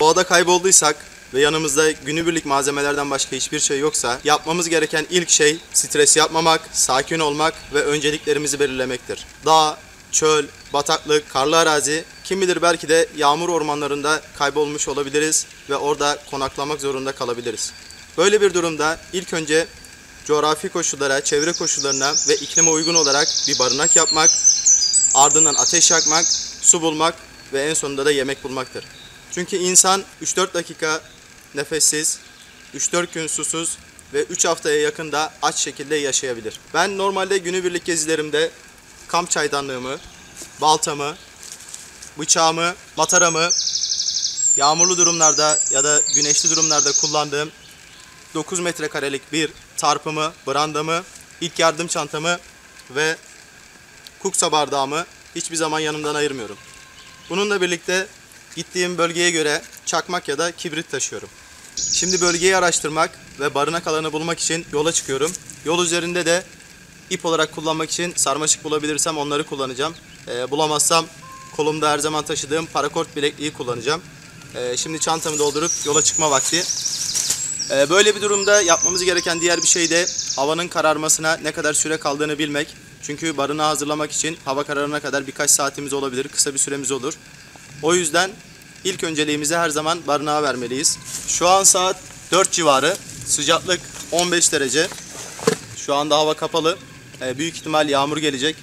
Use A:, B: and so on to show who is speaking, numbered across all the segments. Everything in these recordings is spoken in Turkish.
A: Doğada kaybolduysak ve yanımızda günübirlik malzemelerden başka hiçbir şey yoksa yapmamız gereken ilk şey stres yapmamak, sakin olmak ve önceliklerimizi belirlemektir. Dağ, çöl, bataklık, karlı arazi, kim bilir belki de yağmur ormanlarında kaybolmuş olabiliriz ve orada konaklamak zorunda kalabiliriz. Böyle bir durumda ilk önce coğrafi koşullara, çevre koşullarına ve iklime uygun olarak bir barınak yapmak, ardından ateş yakmak, su bulmak ve en sonunda da yemek bulmaktır. Çünkü insan 3-4 dakika nefessiz, 3-4 gün susuz ve 3 haftaya yakın da aç şekilde yaşayabilir. Ben normalde günübirlik gezilerimde kamp çaydanlığımı, baltamı, bıçağımı, mataramı, yağmurlu durumlarda ya da güneşli durumlarda kullandığım 9 metrekarelik bir tarpımı, brandamı, ilk yardım çantamı ve kuksa bardağımı hiçbir zaman yanımdan ayırmıyorum. Bununla birlikte gittiğim bölgeye göre çakmak ya da kibrit taşıyorum. Şimdi bölgeyi araştırmak ve barınak alanı bulmak için yola çıkıyorum. Yol üzerinde de ip olarak kullanmak için sarmaşık bulabilirsem onları kullanacağım. Bulamazsam kolumda her zaman taşıdığım parakort bilekliği kullanacağım. Şimdi çantamı doldurup yola çıkma vakti. Böyle bir durumda yapmamız gereken diğer bir şey de havanın kararmasına ne kadar süre kaldığını bilmek. Çünkü barınağı hazırlamak için hava kararına kadar birkaç saatimiz olabilir, kısa bir süremiz olur. O yüzden ilk önceliğimizi her zaman barınağa vermeliyiz. Şu an saat 4 civarı, sıcaklık 15 derece. Şu anda hava kapalı, büyük ihtimal yağmur gelecek.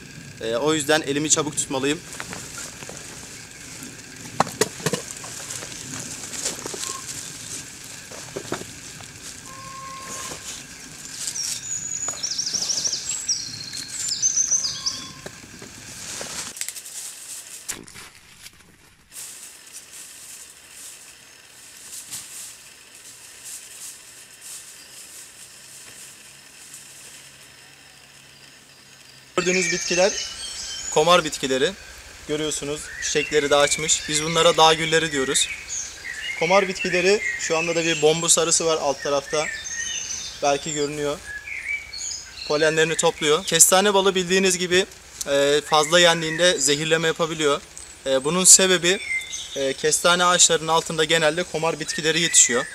A: O yüzden elimi çabuk tutmalıyım. Gördüğünüz bitkiler komar bitkileri. Görüyorsunuz çiçekleri de açmış. Biz bunlara dağ gülleri diyoruz. Komar bitkileri, şu anda da bir bombu sarısı var alt tarafta. Belki görünüyor. Polenlerini topluyor. Kestane balı bildiğiniz gibi fazla yendiğinde zehirleme yapabiliyor. Bunun sebebi kestane ağaçlarının altında genelde komar bitkileri yetişiyor.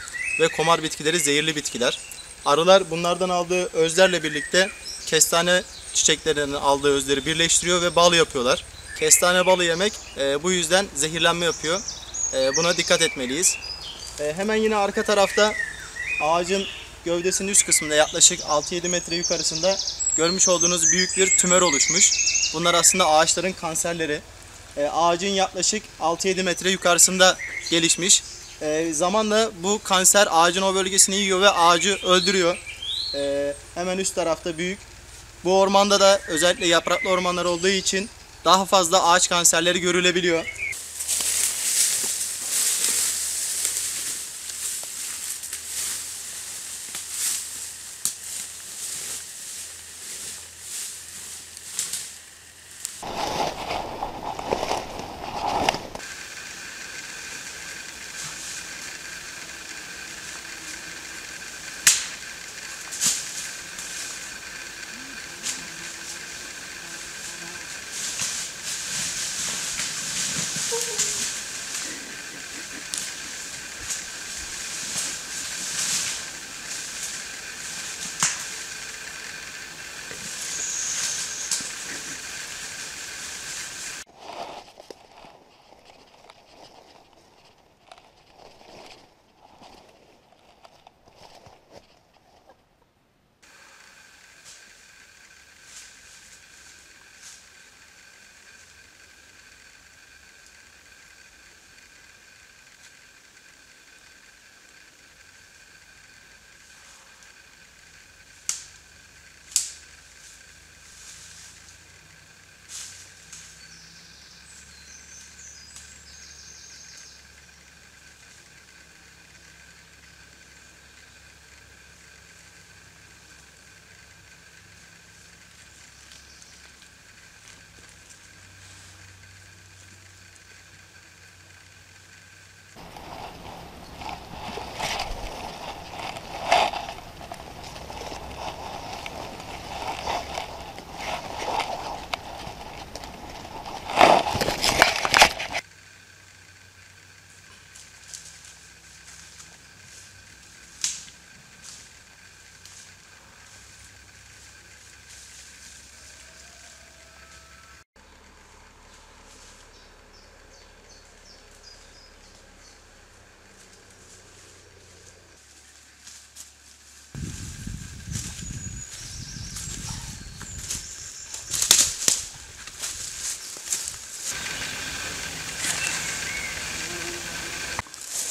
A: Ve komar bitkileri zehirli bitkiler. Arılar bunlardan aldığı özlerle birlikte kestane çiçeklerinin aldığı özleri birleştiriyor ve bal yapıyorlar. Kestane balı yemek bu yüzden zehirlenme yapıyor. Buna dikkat etmeliyiz. Hemen yine arka tarafta ağacın gövdesinin üst kısmında yaklaşık 6-7 metre yukarısında görmüş olduğunuz büyük bir tümör oluşmuş. Bunlar aslında ağaçların kanserleri. Ağacın yaklaşık 6-7 metre yukarısında gelişmiş. Zamanla bu kanser ağacın o bölgesini yiyor ve ağacı öldürüyor. Hemen üst tarafta büyük. Bu ormanda da özellikle yapraklı ormanlar olduğu için daha fazla ağaç kanserleri görülebiliyor.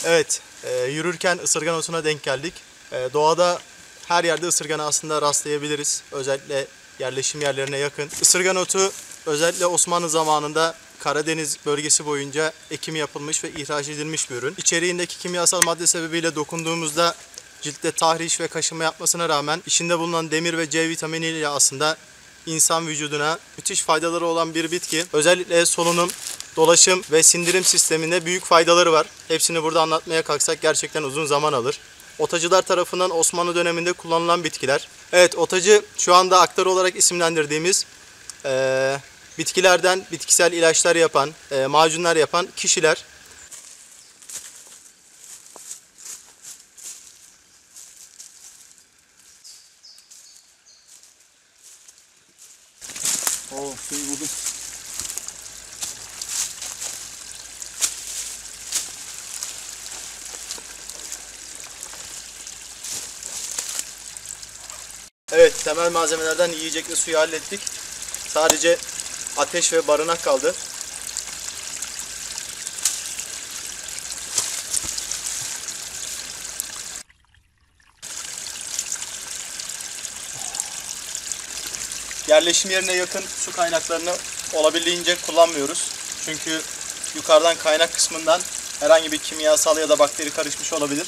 A: Evet, yürürken ısırgan otuna denk geldik. Doğada her yerde ısırgana aslında rastlayabiliriz. Özellikle yerleşim yerlerine yakın. Isırgan otu özellikle Osmanlı zamanında Karadeniz bölgesi boyunca ekimi yapılmış ve ihraç edilmiş bir ürün. İçeriğindeki kimyasal madde sebebiyle dokunduğumuzda ciltte tahriş ve kaşınma yapmasına rağmen içinde bulunan demir ve C vitaminiyle aslında insan vücuduna müthiş faydaları olan bir bitki. Özellikle solunum, dolaşım ve sindirim sisteminde büyük faydaları var. Hepsini burada anlatmaya kalksak gerçekten uzun zaman alır. Otacılar tarafından Osmanlı döneminde kullanılan bitkiler. Evet, otacı şu anda aktar olarak isimlendirdiğimiz bitkilerden bitkisel ilaçlar yapan, macunlar yapan kişiler.
B: Suyu buldum.
A: Evet, temel malzemelerden yiyecek ve suyu hallettik. Sadece ateş ve barınak kaldı. Yerleşim yerine yakın su kaynaklarını olabildiğince kullanmıyoruz. Çünkü yukarıdan kaynak kısmından herhangi bir kimyasal ya da bakteri karışmış olabilir.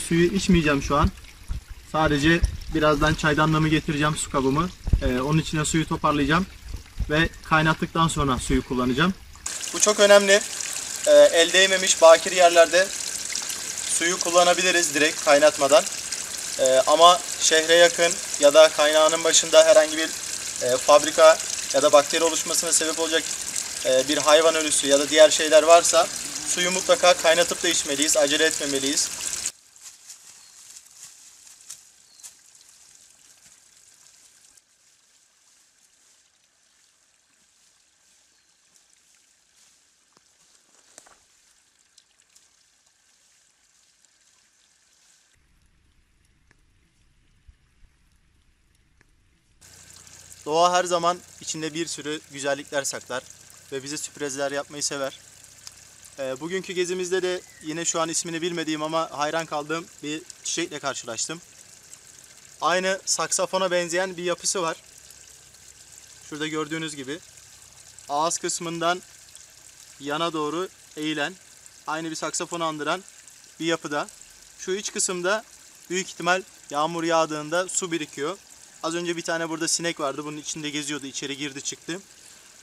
A: Suyu içmeyeceğim şu an. Sadece birazdan çaydanlığımı getireceğim, su kabımı. Onun içine suyu toparlayacağım ve kaynattıktan sonra suyu kullanacağım. Bu çok önemli. El değmemiş bakir yerlerde suyu kullanabiliriz direkt kaynatmadan. Ama şehre yakın ya da kaynağının başında herhangi bir fabrika ya da bakteri oluşmasına sebep olacak bir hayvan ölüsü ya da diğer şeyler varsa suyu mutlaka kaynatıp da içmeliyiz, acele etmemeliyiz. Doğa her zaman içinde bir sürü güzellikler saklar ve bize sürprizler yapmayı sever. Bugünkü gezimizde de yine şu an ismini bilmediğim ama hayran kaldığım bir çiçekle karşılaştım. Aynı saksafona benzeyen bir yapısı var. Şurada gördüğünüz gibi. Ağız kısmından yana doğru eğilen, aynı bir saksafonu andıran bir yapıda. Şu iç kısımda büyük ihtimal yağmur yağdığında su birikiyor. Az önce bir tane burada sinek vardı. Bunun içinde geziyordu. İçeri girdi çıktı.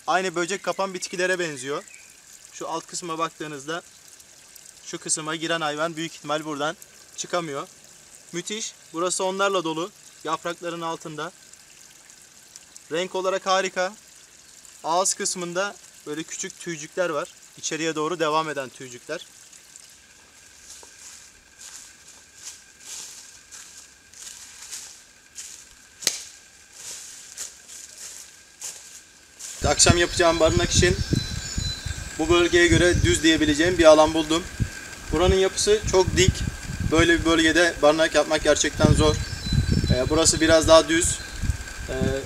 A: Aynı böcek kapan bitkilere benziyor. Şu alt kısma baktığınızda şu kısma giren hayvan büyük ihtimal buradan çıkamıyor. Müthiş. Burası onlarla dolu. Yaprakların altında. Renk olarak harika. Ağız kısmında böyle küçük tüycükler var. İçeriye doğru devam eden tüycükler. Akşam yapacağım barınak için bu bölgeye göre düz diyebileceğim bir alan buldum. Buranın yapısı çok dik. Böyle bir bölgede barınak yapmak gerçekten zor. Burası biraz daha düz.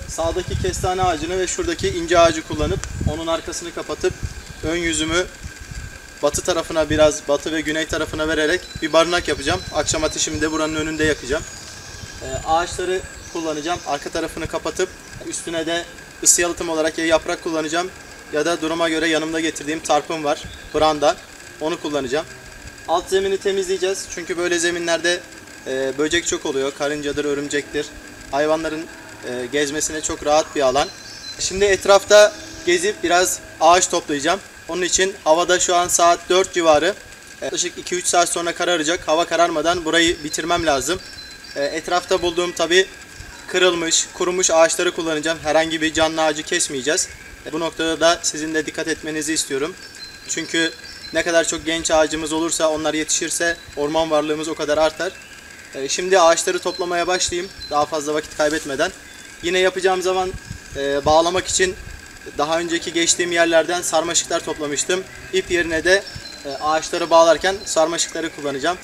A: Sağdaki kestane ağacını ve şuradaki ince ağacı kullanıp onun arkasını kapatıp ön yüzümü batı tarafına, biraz batı ve güney tarafına vererek bir barınak yapacağım. Akşam ateşimi de buranın önünde yakacağım. Ağaçları kullanacağım. Arka tarafını kapatıp üstüne de ısı yalıtım olarak ya yaprak kullanacağım ya da duruma göre yanımda getirdiğim tarpım var. Branda. Onu kullanacağım. Alt zemini temizleyeceğiz. Çünkü böyle zeminlerde böcek çok oluyor. Karıncadır, örümcektir. Hayvanların gezmesine çok rahat bir alan. Şimdi etrafta gezip biraz ağaç toplayacağım. Onun için havada şu an saat 4 civarı. Yaklaşık 2-3 saat sonra kararacak. Hava kararmadan burayı bitirmem lazım. Etrafta bulduğum tabi kırılmış, kurumuş ağaçları kullanacağım. Herhangi bir canlı ağacı kesmeyeceğiz. Bu noktada da sizin de dikkat etmenizi istiyorum. Çünkü ne kadar çok genç ağacımız olursa, onlar yetişirse orman varlığımız o kadar artar. Şimdi ağaçları toplamaya başlayayım. Daha fazla vakit kaybetmeden. Yine yapacağım zaman bağlamak için daha önceki geçtiğim yerlerden sarmaşıklar toplamıştım. İp yerine de ağaçları bağlarken sarmaşıkları kullanacağım.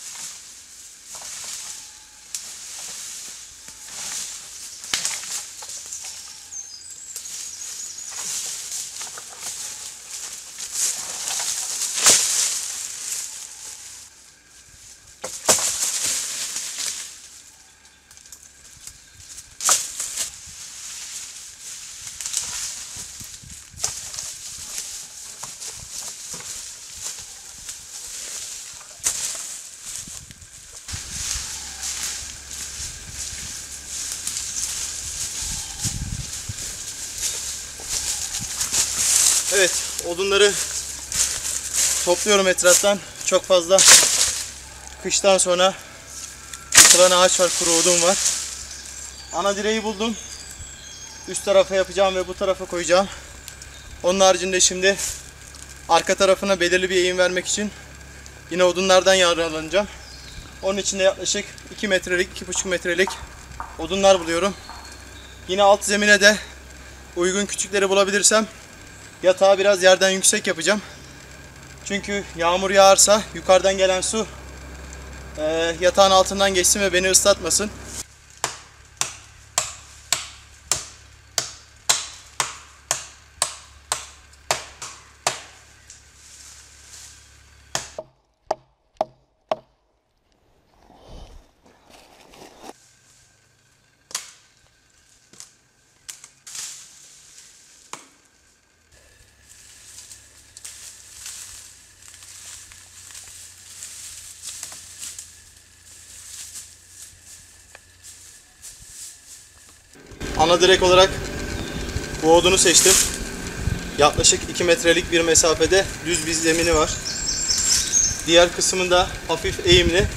A: Evet, odunları topluyorum etraftan. Çok fazla kıştan sonra yıkılan ağaç var, kuru odun var. Ana direği buldum. Üst tarafa yapacağım ve bu tarafa koyacağım. Onun haricinde şimdi arka tarafına belirli bir eğim vermek için yine odunlardan yararlanacağım. Onun için de yaklaşık 2 metrelik, 2,5 metrelik odunlar buluyorum. Yine alt zemine de uygun küçükleri bulabilirsem yatağı biraz yerden yüksek yapacağım. Çünkü yağmur yağarsa yukarıdan gelen su yatağın altından geçsin ve beni ıslatmasın. Ana direk olarak bu odunu seçtim. Yaklaşık 2 metrelik bir mesafede düz bir zemini var. Diğer kısmında hafif eğimli.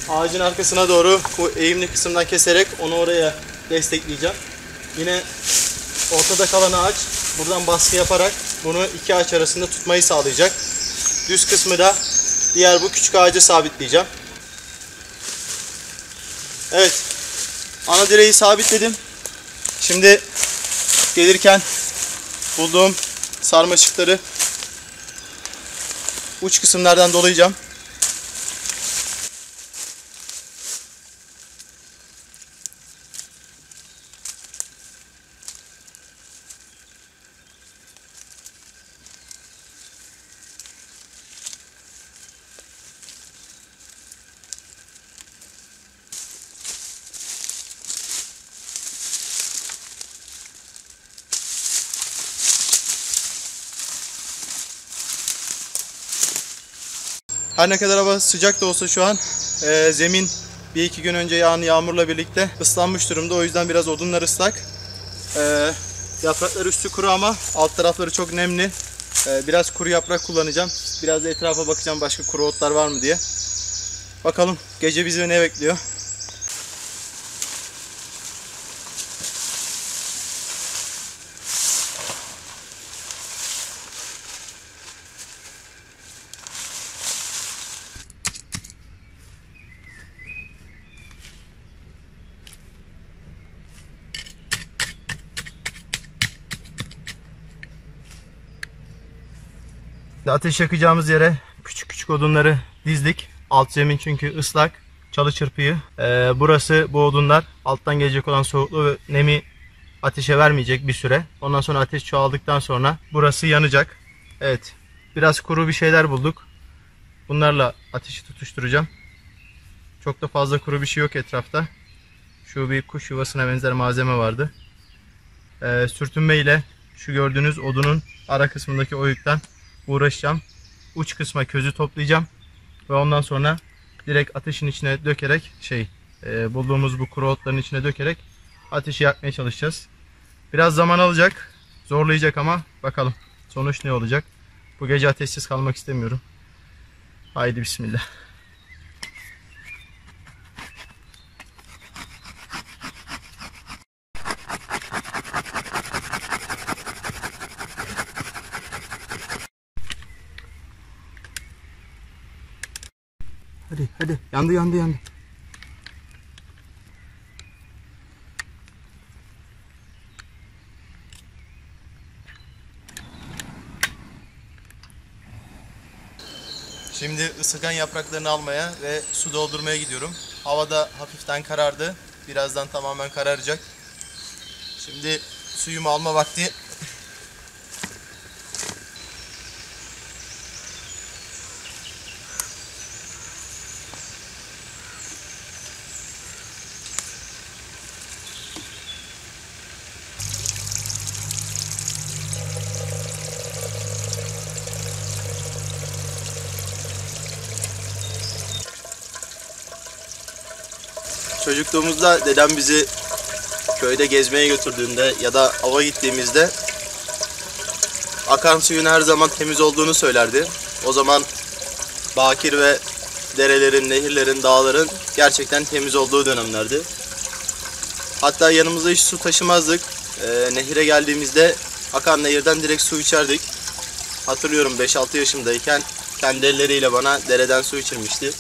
A: Ağacın arkasına doğru bu eğimli kısımdan keserek onu oraya destekleyeceğim. Yine ortada kalan ağaç buradan baskı yaparak bunu iki ağaç arasında tutmayı sağlayacak. Düz kısmı da diğer bu küçük ağaca sabitleyeceğim. Evet, ana direği sabitledim. Şimdi gelirken bulduğum sarmaşıkları uç kısımlardan dolayacağım. Her ne kadar hava sıcak da olsa şu an zemin bir iki gün önce yağan yağmurla birlikte ıslanmış durumda. O yüzden biraz odunlar ıslak. Yaprakları üstü kuru ama alt tarafları çok nemli. Biraz kuru yaprak kullanacağım. Biraz da etrafa bakacağım başka kuru otlar var mı diye. Bakalım gece bizi ne bekliyor. Ateş yakacağımız yere küçük küçük odunları dizdik. Alt zemin çünkü ıslak. Çalı çırpıyı. Burası bu odunlar. Alttan gelecek olan soğukluğu ve nemi ateşe vermeyecek bir süre. Ondan sonra ateş çoğaldıktan sonra burası yanacak. Evet. Biraz kuru bir şeyler bulduk. Bunlarla ateşi tutuşturacağım. Çok da fazla kuru bir şey yok etrafta. Şu bir kuş yuvasına benzer malzeme vardı. Sürtünme ile şu gördüğünüz odunun ara kısmındaki oyuktan uğraşacağım. Uç kısma közü toplayacağım. Ve ondan sonra direkt ateşin içine dökerek bulduğumuz bu kuru otların içine dökerek ateşi yakmaya çalışacağız. Biraz zaman alacak. Zorlayacak ama bakalım sonuç ne olacak. Bu gece ateşsiz kalmak istemiyorum. Haydi bismillah. Hadi hadi. Yandı yandı yandı. Şimdi ısıgan yapraklarını almaya ve su doldurmaya gidiyorum. Hava da hafiften karardı. Birazdan tamamen kararacak. Şimdi suyumu alma vakti. Çocukluğumuzda dedem bizi köyde gezmeye götürdüğünde ya da ava gittiğimizde akan suyun her zaman temiz olduğunu söylerdi. O zaman bakir ve derelerin, nehirlerin, dağların gerçekten temiz olduğu dönemlerdi. Hatta yanımızda hiç su taşımazdık. Nehire geldiğimizde akan nehirden direkt su içerdik. Hatırlıyorum 5-6 yaşımdayken kendi elleriyle bana dereden su içirmişti.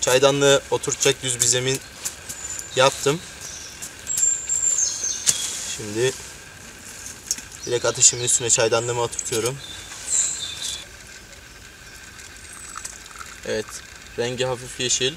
A: Çaydanlığı oturtacak düz bir zemin yaptım. Şimdi direkt ateşimin üstüne çaydanlığımı oturtuyorum. Evet, rengi hafif yeşil.